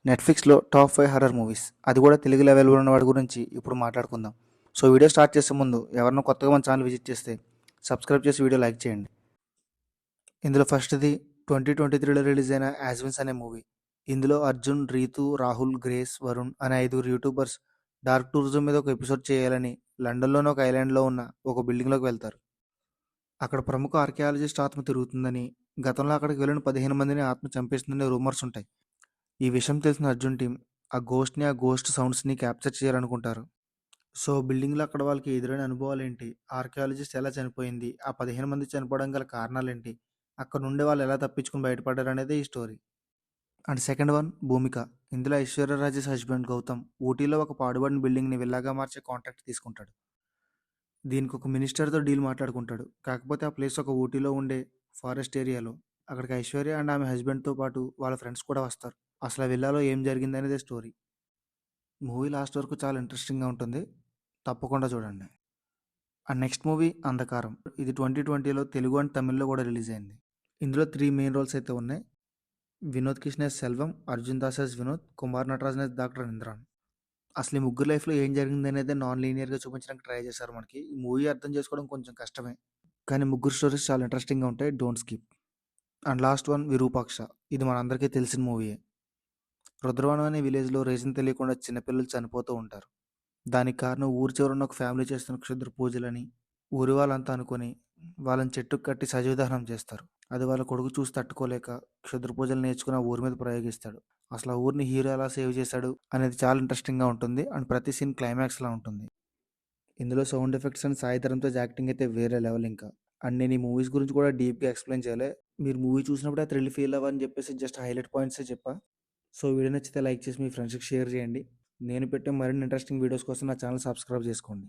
నెట్‌ఫ్లిక్స్‌లో top 5 horror movies. అది కూడా తెలుగులో అవైలబుల్ ఉన్న వాటి గురించి ఇప్పుడు మాట్లాడుకుందాం. సో వీడియో స్టార్ట్ చేసే ముందు ఎవరైనా కొత్తగా మన ఛానల్ విజిట్ చేస్తే సబ్స్క్రైబ్ చేసి వీడియో లైక్ చేయండి. ఇందులో ఫస్ట్‌ది 2023లో రిలీజ్ అయిన 'యాజ్విన్స్' అనే మూవీ. ఇందులో అర్జున్, రీతు, రాహుల్, గ్రేస్, వరుణ్ అనే ఐదుగురు యూట్యూబర్స్ డార్క్ టూరిజం మీద ఒక ఎపిసోడ్ చేయాలని లండన్‌లోని ఒక ఐలాండ్‌లో ఉన్న ఒక బిల్డింగ్‌లోకి వెళ్తారు. అక్కడ ప్రముఖ ఆర్కియాలజిస్ట్ ఆత్మ తిరుగుతుందని, గతంలో అక్కడికి వెళ్ళిన 15 మందిని ఆత్మ చంపేస్తుందని రూమర్స్ ఉంటాయి. ఈ విషయం తెలిసిన అర్జున్ టీం ఆ గోస్ట్ సౌండ్స్ని క్యాప్చర్ చేయాలనుకుంటారు. సో బిల్డింగ్లో అక్కడ వాళ్ళకి ఎదురైన అనుభవాలు ఏంటి, ఆర్కియాలజిస్ట్ ఎలా చనిపోయింది, ఆ 15 మంది చనిపోవడం గల కారణాలు ఏంటి, అక్కడ నుండి వాళ్ళు ఎలా తప్పించుకుని బయటపడ్డారు అనేది ఈ స్టోరీ. అండ్ సెకండ్ వన్ భూమిక. ఇందులో ఐశ్వర్య రాజేష్ హస్బెండ్ గౌతమ్ ఊటీలో ఒక పాడుబడిన బిల్డింగ్ని విల్లాగా మార్చే కాంట్రాక్ట్ తీసుకుంటాడు. దీనికి ఒక మినిస్టర్తో డీల్ మాట్లాడుకుంటాడు. కాకపోతే ఆ ప్లేస్ ఒక ఊటీలో ఉండే ఫారెస్ట్ ఏరియాలో. అక్కడికి ఐశ్వర్య అండ్ ఆమె హస్బెండ్తో పాటు వాళ్ళ ఫ్రెండ్స్ కూడా వస్తారు. అసలు ఆ విల్లాలో ఏం జరిగింది అనేది స్టోరీ. మూవీ లాస్ట్ వరకు చాలా ఇంట్రెస్టింగ్గా ఉంటుంది, తప్పకుండా చూడండి. అండ్ నెక్స్ట్ మూవీ అంధకారం. ఇది 2020లో తెలుగు అండ్ తమిళ్లో కూడా రిలీజ్ అయింది. ఇందులో 3 మెయిన్ రోల్స్ అయితే ఉన్నాయి. Vinod Krishna as Selvam, Arjun Das as Vinod, Kumar Natarajan as doctor Indran. అసలు ఈ ముగ్గురు లైఫ్లో ఏం జరిగింది అనేది నాన్ లీనియర్గా చూపించడానికి ట్రై చేశారు మనకి. ఈ మూవీ అర్థం చేసుకోవడం కొంచెం కష్టమే, కానీ ముగ్గురు స్టోరీస్ చాలా ఇంట్రెస్టింగ్గా ఉంటాయి. Don't skip. And last one Virupaksha. ఇది మనందరికీ తెలిసిన మూవీయే. రుద్రవనం అనే విలేజ్లో రీజన్ తెలియకుండా చిన్నపిల్లలు చనిపోతూ ఉంటారు. దానికి కారణం ఊరి చివరున్న ఒక ఫ్యామిలీ చేస్తున్న క్షుద్ర పూజలని ఊరి వాళ్ళంతా అనుకొని వాళ్ళని చెట్టుకు కట్టి సజీవ దహనం చేస్తారు. అది వాళ్ళ కొడుకు చూసి తట్టుకోలేక క్షుద్ర పూజలు నేర్చుకుని ఆ ఊరి మీద ప్రయోగిస్తాడు. అసలు ఆ ఊరిని హీరో ఎలా సేవ్ చేశాడు అనేది చాలా ఇంట్రెస్టింగ్గా ఉంటుంది. అండ్ ప్రతి సీన్ క్లైమాక్స్లా ఉంటుంది. ఇందులో సౌండ్ ఎఫెక్ట్స్ అండ్ సాయిధరంతో యాక్టింగ్ అయితే వేరే లెవెల్ ఇంకా. అండ్ నేను ఈ మూవీస్ గురించి కూడా డీప్గా ఎక్స్ప్లెయిన్ చేయాలి. మీరు మూవీ చూసినప్పుడు ఆ థ్రిల్ ఫీల్ అవ్వని చెప్పేసి జస్ట్ హైలైట్ పాయింట్సే చెప్పా. సో వీడియో నచ్చితే లైక్ చేసి మీ ఫ్రెండ్స్కి షేర్ చేయండి. నేను పెట్టే మరిన్ని ఇంట్రెస్టింగ్ వీడియోస్ కోసం నా ఛానల్ సబ్స్క్రైబ్ చేసుకోండి.